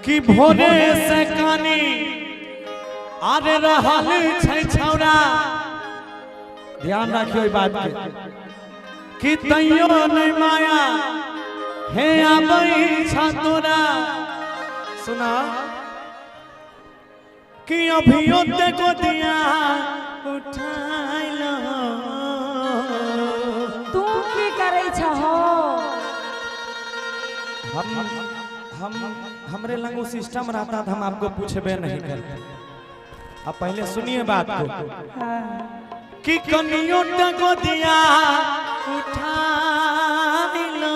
कि भोरे से कानी आरे रहल छै छौरा। ध्यान रखियो बात के कि तैयो नहीं माया हे आबै छ तोरा। सुना कि अभियो ते गोदिया उठाइलो। तू की करे छहो? हमरे लंग वो सिस्टम रहता था, हम आपको पूछबे नहीं करते। अब पहले सुनिए बात को। कि कनियो ते गोदिया उठाइलो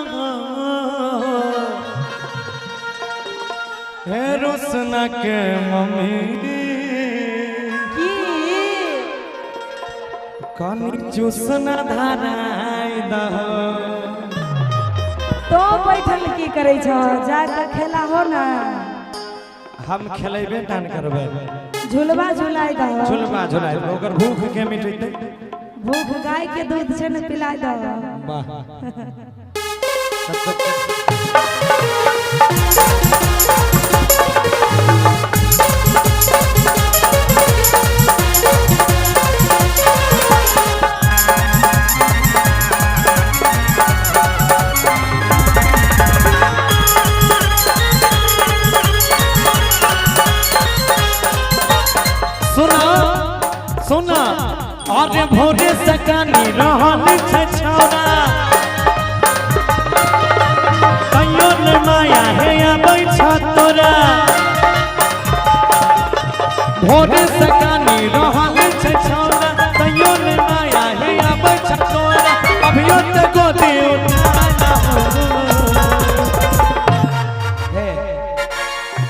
हे रुसना के मम्मी कनी चूसना धराई दहो। तो बैठल की करे छो? जाके खेला हो ना। हम खेलेबे टान करबे। झुलवा झुलाई दो। झुलवा झुलाई ओकर भूख के मिटैते। भूख गाय के दूध से न पिला दो। वाह सुना अरे भोरे से कानी रहल छै छौरा। तैयो न माया हे आबै छ तोरा। भोरे से कानी रहल छै छौरा। तैयो न माया हे आबै छ तोरा। अभियो ते गोदी उठाना हे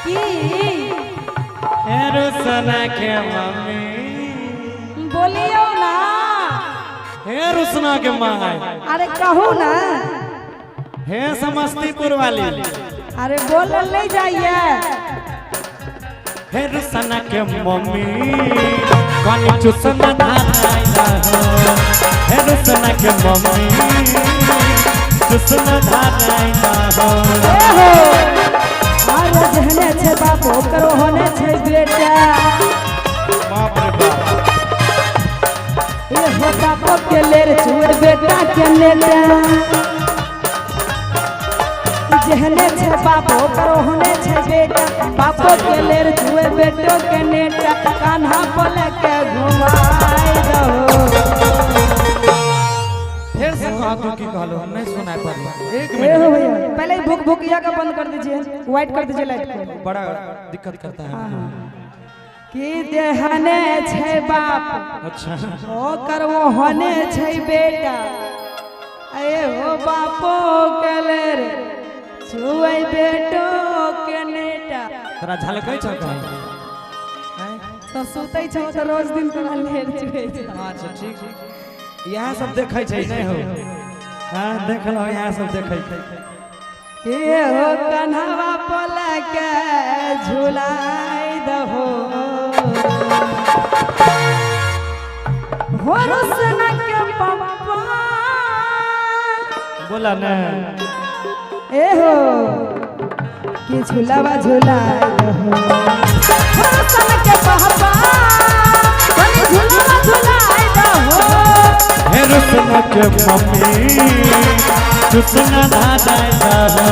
की हे रुसना के मम्मी बोलियो ना। हे रुसना के माय। अरे कहू ना। हे समस्तीपुर वाली। अरे बोलल नहीं जाइए। हे रुसना के मम्मी कनी चूसना धराई दहो। हे रुसना के मम्मी चूसना धराई दहो। आरो जहने छे बापो करो होने छे बेटा। बाप रे बाप ये हो बापो के लेर छुए बेटा के नेटा। जहने छे बापो करो होने छे बेटा। बापो के लेर छुए बेटो के नेटा। कान्हा बोले के घुमाई दो। फिर से कहा तू की कहलो हम नहीं सुनाई पर। एक ए हो मिनट भैया पहले ही भूख भूकिया का बंद कर दीजिए। वाइट कर दीजिए लाइट को। बड़ा दिक्कत करता है। कि देहने छे बाप अच्छा ओ करवो होने छे बेटा। ए हो बापो के लेर छुए बेटो के नेटा। तोरा झलकै छ कहीं? तो सुतै छो तो रोज दिन तोरा लेर छुए छ। अच्छा ठीक यहाँ सब देखै छै नहीं हो। हाँ देख लो यहाँ सब देखै छै। ये हो कन्हवा पोला के झुलाई दहो। हो रुसना के पप्पा बोला ना ए हो कि झुलावा झुलाई दहो। हो रुसना के पप्पा कनी झुलावा झुलाई दहो। हे रुसना के मम्मी चूसना धराई दहो।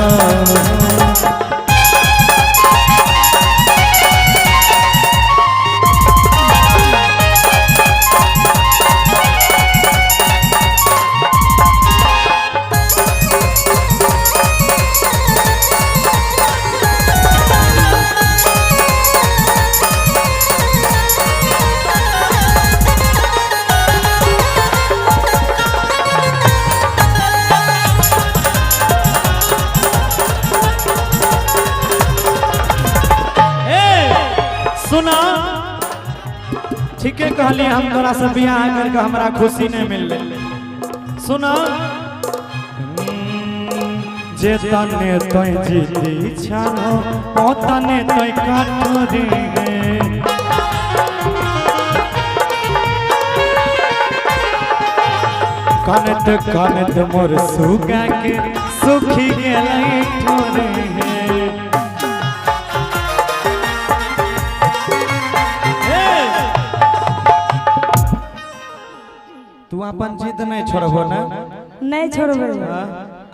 सुना ठीके कहली हम तोरा से बियाह करके हमरा खुशी नहीं मिल। सुना जे तने तोय जीती छानो ओ तने तोय काटरी। कानत कानत मोर सुगा के सुखी गेलै ठोरे। अपन जिद नहीं छोड़बो ना? नहीं छोड़बे।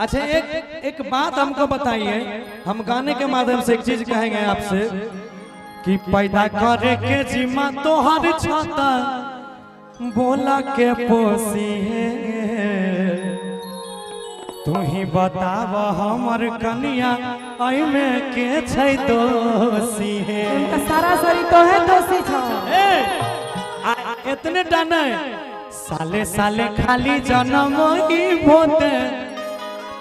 अच्छा एक बात हमको बताइए, हम गाने के माध्यम से एक चीज कहेंगे आपसे कि पैदा करे के जिम्मा तो हर छाता बोला के पोसी है। तू ही बताव हमर कनिया आई में के छै दोषी है। उनका सारा शरीर तो है दोषी छो। इतने डाने साले साले खाली जन्म ही होते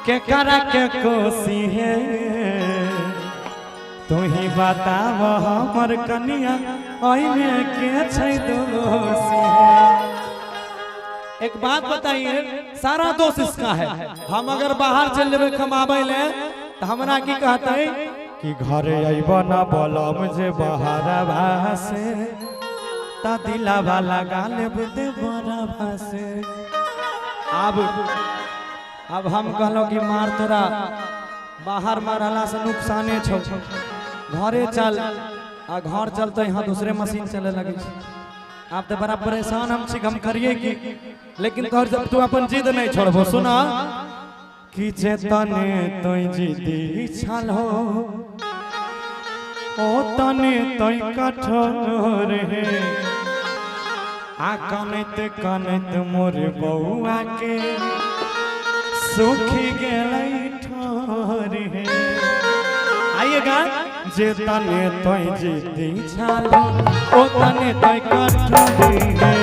के करा के कोसी है। तू ही बताव हमर कनिया आई में के छै दोषी है। एक बात बताइए, सारा दोष इसका है। हम अगर बाहर चल जेबे कमाबे ले तो हमरा की कहते कि घरे अइबो ना बोलम जे बाहर भासे ता दिलावा लगा लेब दे बड़ा भासे। अब हम कहलो कि मार तोरा बाहर मारला से नुकसाने छो, घरे चल आ घर चलते यहाँ दूसरे मशीन चले लगे। आप तो बड़ा परेशान हम करिए कि, लेकिन तू अपन जिद नहीं छोड़बो। सुना कि तने तो जिदी छल हो ओ तने तो कठोर है। आ कनत कनत मोर बउआ के सुखी गेलै ठोर है। आइएगा जे तने तो जिदी छल ओ तने तो कठोर है।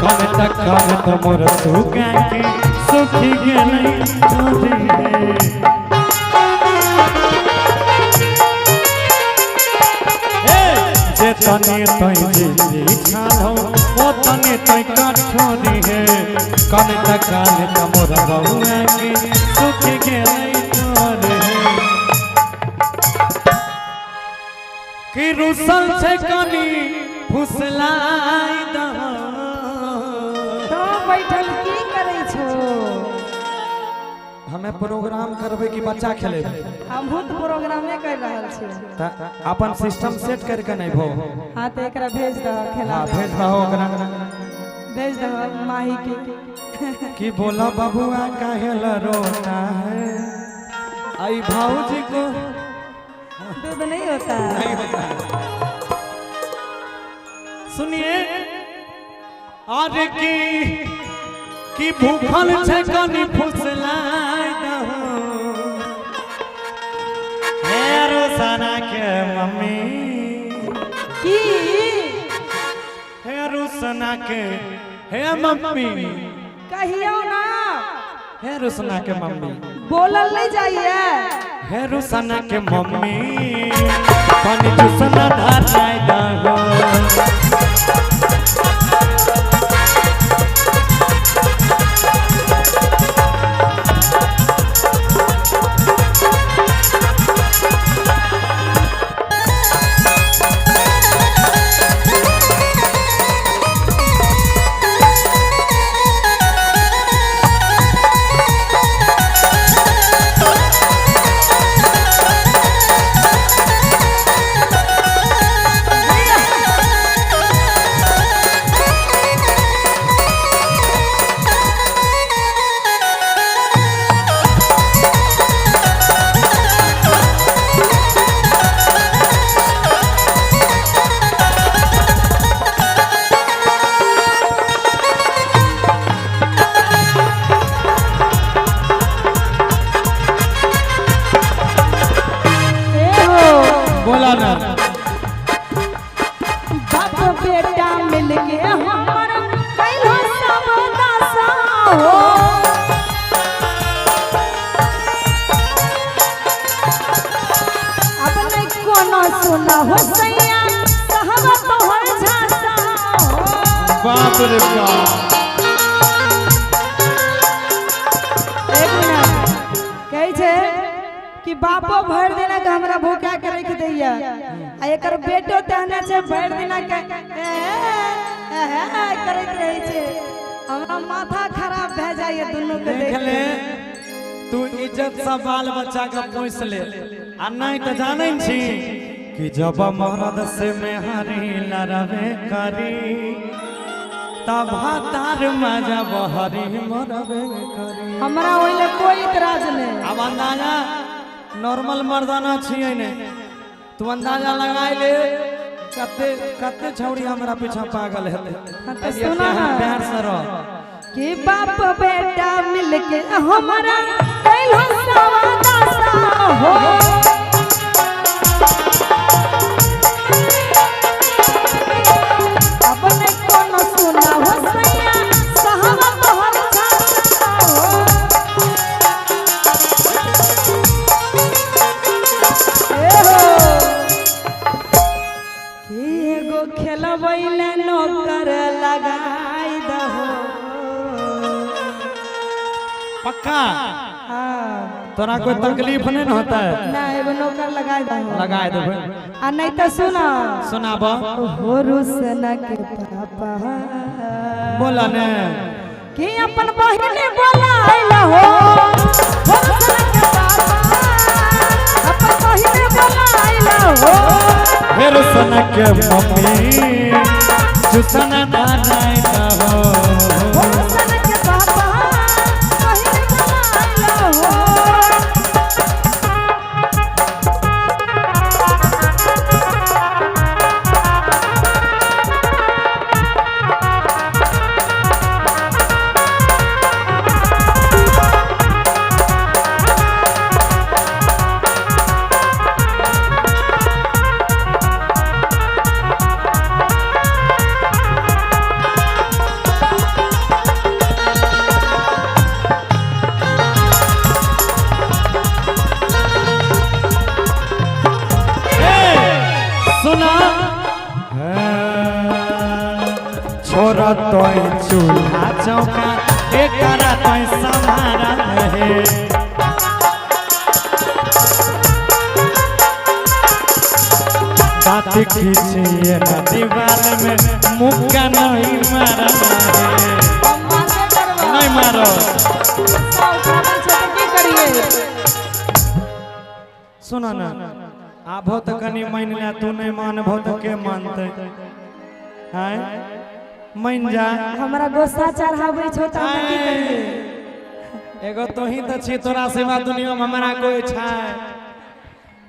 कनत कनत मोर सुगा के सुखी गेलै ठोर है। जे तने तो जिदी छल ओ तने तो कठोर है। कनत कनत मोर बउआ के सुखी गेलै ठोर है। कि रुसल छै कनी फुसलाई दहो। तो बैठल की करै छो? हमें प्रोग्राम करबे कि बच्चा खेलेबे? हम तो प्रोग्रामे कर रहल छी। अपन सिस्टम सेट करके नहीं भो। हां तो एकरा भेज दो खेला। हां भेज दहो ओकरा, भेज दो माही के। कि बोला बबुआ काहे ल रोता है? आई भाऊजी को दूध नहीं होता है। नहीं होता है। सुनिए और कि भूखल छै कनी फुसलाई दहो। हे रोसना के मम्मी की हे रोसना के हे मम्मी कहियो ना। हे रोसना के मम्मी बोलल नहीं जाइए। हे रोसना के मम्मी पानी चुसना धाराई दहो। बोला ना बाप बेटा मिलके हमर कैलो सब दशा हो। अब नहीं कोनो सुना हो सैया कहवा तोहर झांसा हो। बाप रे बाप। एक मिनट कहे छे कि बापो भर देना के हमरा भूखा के रख दैया आ एकर बेटो तहने छे भर देना के करत रही छे। हमरा माथा खराब भ जाए दोनों के देख ले। तू इज्जत से बाल बच्चा के पोस ले आ नहीं तो जानै छी कि जब मरद से मेहरी लड़ावे करी तब तार मजा बहरी मरबे करी। हमरा ओइले कोई इतराज नहीं। अब अंदाजा नॉर्मल मर्दाना छिए ने तू अंदाजा लगाई ले कते कते छौड़ी हमरा पीछा पागल हेते। तो सुना ना प्यार से रह कि बाप बेटा मिलके हमरा कैलो सवादासा हो अपने कोनो सुना हो सैया सहवा तोहर छाता हो ए हो कि एगो खेलबैले नौकर लगाई दहो पक्का हाँ तोरा कोई तकलीफ नहीं न होता है ना एगो नौकर लगाई दहो लगाए देबे आ नहीं तो सुना सुनाब हो रुसना के पापा बोला ने कि अपन बहिनी बोलाइला हो रुसना के पापा अपन बहिनी बोलाइला हो फिर सन के मम्मी जुसन दानाई हो रुसना के पापा बहिनी बोलाइला हो सुना छोरा तो चूल्हा चौका एक तो संभारा रहे दांत खींचिए ना दीवार में मुक्का नहीं मारा रहे नहीं मारो सुना ना आभो तो कनी मान लिया तू नहीं मानभो तो के मानते हैं मान जा हमरा गुस्सा चढ़ाबै छो त हम की करिए एगो तो ही त छी तोरा सिवा दुनिया में हमरा कोई छै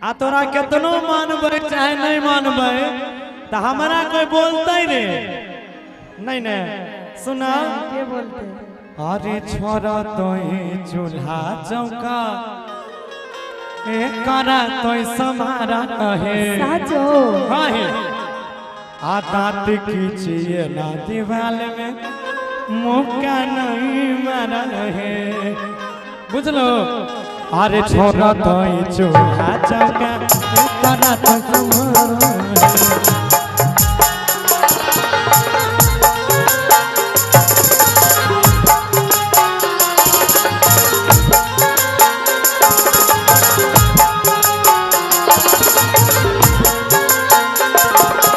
आ तोरा केतनो मानबै चाहे नहीं मानबै त हमरा कोई बोलतै रे नहीं ने सुना के बोलते अरे छोरा तो ही चूल्हा चौका करा तो समारा है साचो है आ दांत खींचिए ना दीवार में मुक्का नहीं मारा है बुझलो अरे छोरा तो चूल्हा चौका करा तो समारा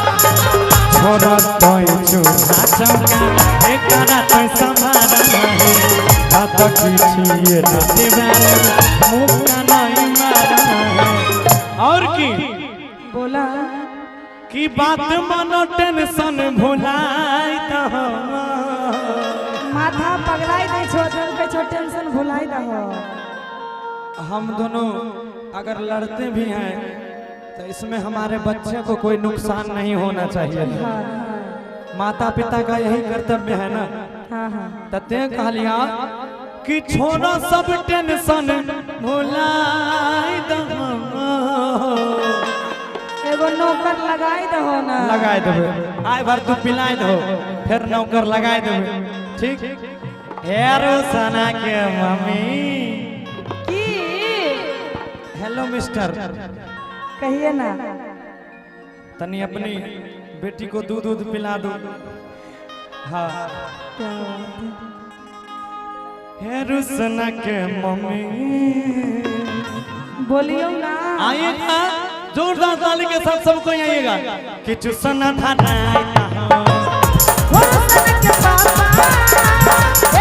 छोरा तो चूल्हा चौका एकरा तो संभारा है हाथ खींचिए ना दीवार मुक्का नहीं मारा है और की बोला की बात मानो टेंशन भुलाई दहो माथा पगलाई दे छो दिल पे छो टेंशन भुलाई दहो हम दोनों अगर लड़ते भी हैं तो इसमें हमारे बच्चे को कोई नुकसान नहीं होना चाहिए हाँ माता पिता का यही कर्तव्य है ना हाँ हाँ तते कहलिया कि छोड़ो सब टेंशन भुलाई दहो एगो नौकर लगाई दहो ना लगाए देबे आय भर तू पिलाए दहो फिर नौकर लगाए देबे ठीक हेरो सना के मम्मी की हेलो मिस्टर कहिए ना तनी अपनी बेटी को दूध दूध पिला दो हाँ क्या बात है। हे रुसना के मम्मी बोलियो ना आइएगा जोरदार ताली के साथ सबको आइएगा कि चुसना था हो रुसना के पापा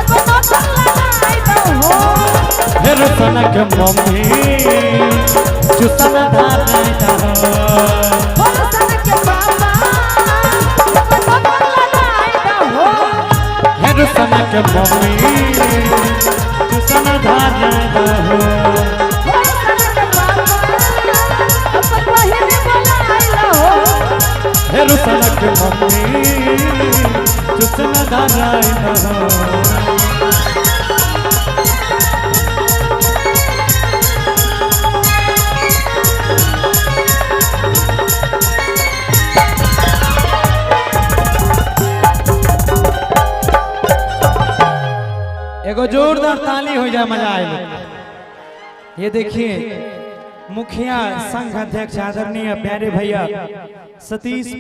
एगो नौकर लगाई दहो हे रुसना के मम्मी चुसना था रुसन के मम्मी चुसन धारा हो अपन बहिन बुलाइला हो हे रुसन के मम्मी चुसन धारा हो एगो जोरदार ताली हो जाए, मजा आए। ये देखिए मुखिया संघ अध्यक्ष आदरणीय प्यारे भैया सतीश